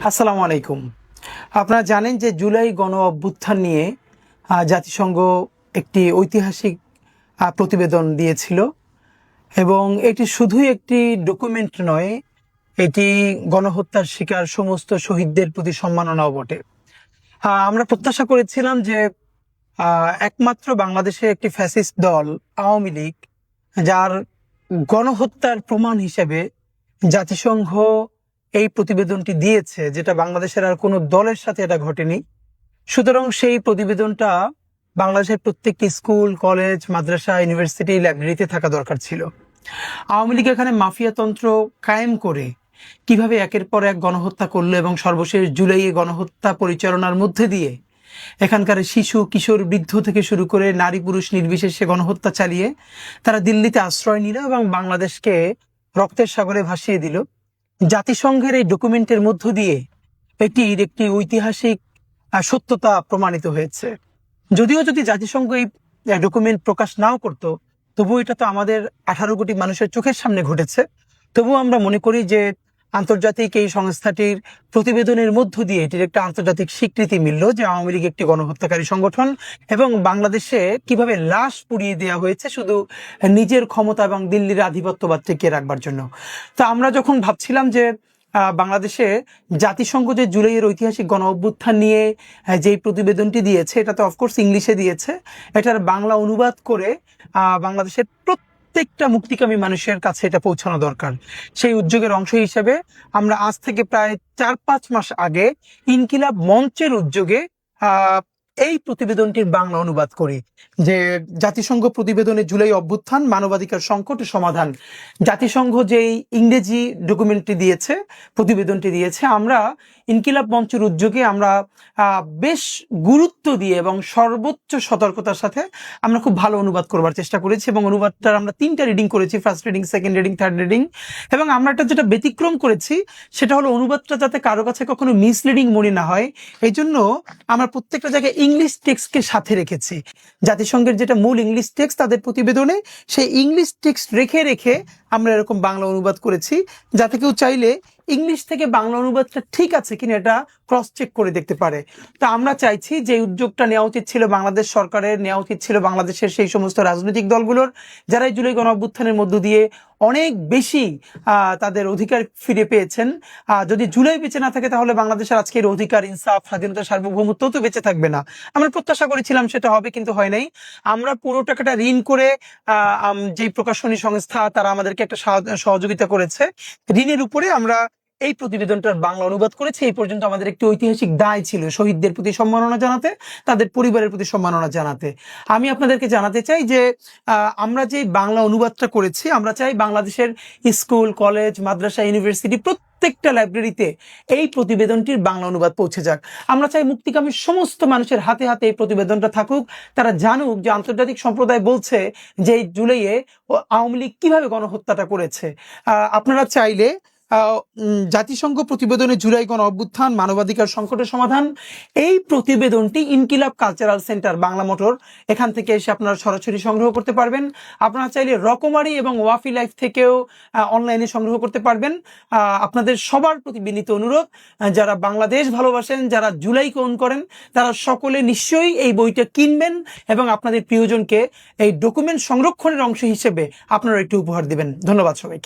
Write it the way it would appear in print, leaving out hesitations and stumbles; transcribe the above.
আসসালামু আলাইকুম। আপনারা জানেন যে জুলাই গণ অভ্যুত্থান নিয়ে জাতিসংঘ একটি ঐতিহাসিক প্রতিবেদন দিয়েছিল এবং এটি শুধুই একটি ডকুমেন্ট নয়, এটি গণহত্যার শিকার সমস্ত শহীদদের প্রতি সম্মাননাও বটে। আমরা প্রত্যাশা করেছিলাম যে একমাত্র বাংলাদেশের একটি ফ্যাসিস্ট দল আওয়ামী লীগ, যার গণহত্যার প্রমাণ হিসেবে জাতিসংঘ এই প্রতিবেদনটি দিয়েছে, যেটা বাংলাদেশের আর কোনো দলের সাথে এটা ঘটেনি। সুতরাং সেই প্রতিবেদনটা বাংলাদেশের প্রত্যেকটি স্কুল, কলেজ, মাদ্রাসা, ইউনিভার্সিটি, লাইব্রেরিতে থাকা দরকার ছিল। আওয়ামী লীগ এখানে মাফিয়াতন্ত্র কায়েম করে কিভাবে একের পর এক গণহত্যা করলো এবং সর্বশেষ জুলাইয়ে গণহত্যা পরিচালনার মধ্যে দিয়ে এখানকার শিশু, কিশোর, বৃদ্ধ থেকে শুরু করে নারী পুরুষ নির্বিশেষে গণহত্যা চালিয়ে তারা দিল্লিতে আশ্রয় নিল এবং বাংলাদেশকে রক্তের সাগরে ভাসিয়ে দিল। জাতিসংঘের এই ডকুমেন্টের মধ্য দিয়ে এটির একটি ঐতিহাসিক সত্যতা প্রমাণিত হয়েছে। যদিও যদি জাতিসংঘ এই ডকুমেন্ট প্রকাশ নাও করতো, তবুও এটা তো আমাদের 18 কোটি মানুষের চোখের সামনে ঘটেছে। তবুও আমরা মনে করি যে আন্তর্জাতিক এই সংস্থাটির প্রতিবেদনের মধ্য দিয়ে এটির একটা আন্তর্জাতিক স্বীকৃতি মিলল যে আওয়ামী লীগ একটি গণহত্যাকারী সংগঠন এবং বাংলাদেশে কিভাবে লাশ পুড়িয়ে দেওয়া হয়েছে শুধু নিজের ক্ষমতা এবং দিল্লির আধিপত্যবাদ টিকিয়ে রাখবার জন্য। তো আমরা যখন ভাবছিলাম যে বাংলাদেশে জাতিসংঘ যে জুলাইয়ের ঐতিহাসিক গণ অভ্যুত্থান নিয়ে যেই প্রতিবেদনটি দিয়েছে, এটা তো অফকোর্স ইংলিশে দিয়েছে, এটার বাংলা অনুবাদ করে বাংলাদেশের প্রত্যেকটা মুক্তিকামী মানুষের কাছে এটা পৌঁছানো দরকার। সেই উদ্যোগের অংশ হিসেবে আমরা আজ থেকে প্রায় 4-5 মাস আগে ইনকিলাব মঞ্চের উদ্যোগে এই প্রতিবেদনটির বাংলা অনুবাদ করি, যে জাতিসংঘ প্রতিবেদনে জুলাই অভ্যুত্থান, মানবাধিকার সংকট ও সমাধান। জাতিসংঘ যেই ইংরেজি ডকুমেন্টটি দিয়েছে, প্রতিবেদনটি দিয়েছে, আমরা ইনকিলাব মঞ্চের উদ্যোগে আমরা বেশ গুরুত্ব দিয়ে এবং সর্বোচ্চ সতর্কতার সাথে আমরা খুব ভালো অনুবাদ করবার চেষ্টা করেছি এবং অনুবাদটার আমরা 3টা রিডিং করেছি, first reading, second reading, third reading. এবং আমরা একটা যেটা ব্যতিক্রম করেছি সেটা হলো অনুবাদটা যাতে কারো কাছে কখনো মিসলিডিং মনে না হয়, এই জন্য আমরা প্রত্যেকটা জায়গায় ইংলিশ টেক্সটকে সাথে রেখেছি। জাতিসংঘের যেটা মূল ইংলিশ টেক্সট তাদের প্রতিবেদনে, সেই ইংলিশ টেক্সট রেখে রেখে আমরা এরকম বাংলা অনুবাদ করেছি, যাতে কেউ চাইলে ইংলিশ থেকে বাংলা অনুবাদটা ঠিক আছে কিনা এটা ক্রস চেক করে দেখতে পারে। তা আমরা চাইছি যে উদ্যোগটা নেওয়া উচিত ছিল বাংলাদেশ সরকারের, নেওয়া উচিত ছিল বাংলাদেশের সেই সমস্ত রাজনৈতিক দলগুলোর যারা এই জুলাই গণ অভ্যুত্থানের মধ্য দিয়ে অনেক বেশি তাদের অধিকার ফিরে পেয়েছেন। যদি জুলাই বেঁচে না থাকে তাহলে বাংলাদেশের আজকের অধিকার, ইনসাফ, স্বাধীনতা, সার্বভৌমত্ব তো বেঁচে থাকবে না। আমরা প্রত্যাশা করেছিলাম সেটা হবে, কিন্তু হয় নাই। আমরা পুরো টাকাটা ঋণ করে যে প্রকাশনী সংস্থা তারা আমাদেরকে একটা সহযোগিতা করেছে, ঋণের উপরে আমরা এই প্রতিবেদনটার বাংলা অনুবাদ করেছি। এই পর্যন্ত আমাদের একটি ঐতিহাসিক দায় ছিল শহীদদের প্রতি সম্মাননা জানাতে, তাদের পরিবারের প্রতি সম্মাননা জানাতে। আমি আপনাদেরকে জানাতে চাই যে আমরা যে বাংলা অনুবাদটা করেছি, আমরা চাই বাংলাদেশের স্কুল, কলেজ, মাদ্রাসা, ইউনিভার্সিটি, প্রত্যেকটা লাইব্রেরিতে এই প্রতিবেদনটির বাংলা অনুবাদ পৌঁছে যাক। আমরা চাই মুক্তিকামী সমস্ত মানুষের হাতে হাতে এই প্রতিবেদনটা থাকুক, তারা জানুক যে আন্তর্জাতিক সম্প্রদায় বলছে যে এই জুলাইয়ে আওয়ামী লীগ কিভাবে গণহত্যাটা করেছে। আপনারা চাইলে জাতিসংঘ প্রতিবেদনে জুলাই গণ অভ্যুত্থান, মানবাধিকার সংকটের সমাধান, এই প্রতিবেদনটি ইনকিলাব কালচারাল সেন্টার, বাংলা মোটর, এখান থেকে এসে আপনারা সরাসরি সংগ্রহ করতে পারবেন। আপনারা চাইলে রকমারি এবং ওয়াফি লাইফ থেকেও অনলাইনে সংগ্রহ করতে পারবেন। আপনাদের সবার প্রতি বিনীত অনুরোধ, যারা বাংলাদেশ ভালোবাসেন, যারা জুলাইকে ওন করেন, তারা সকলে নিশ্চয়ই এই বইটা কিনবেন এবং আপনাদের প্রিয়জনকে এই ডকুমেন্ট সংরক্ষণের অংশ হিসেবে আপনারা একটু উপহার দিবেন। ধন্যবাদ সবাইকে।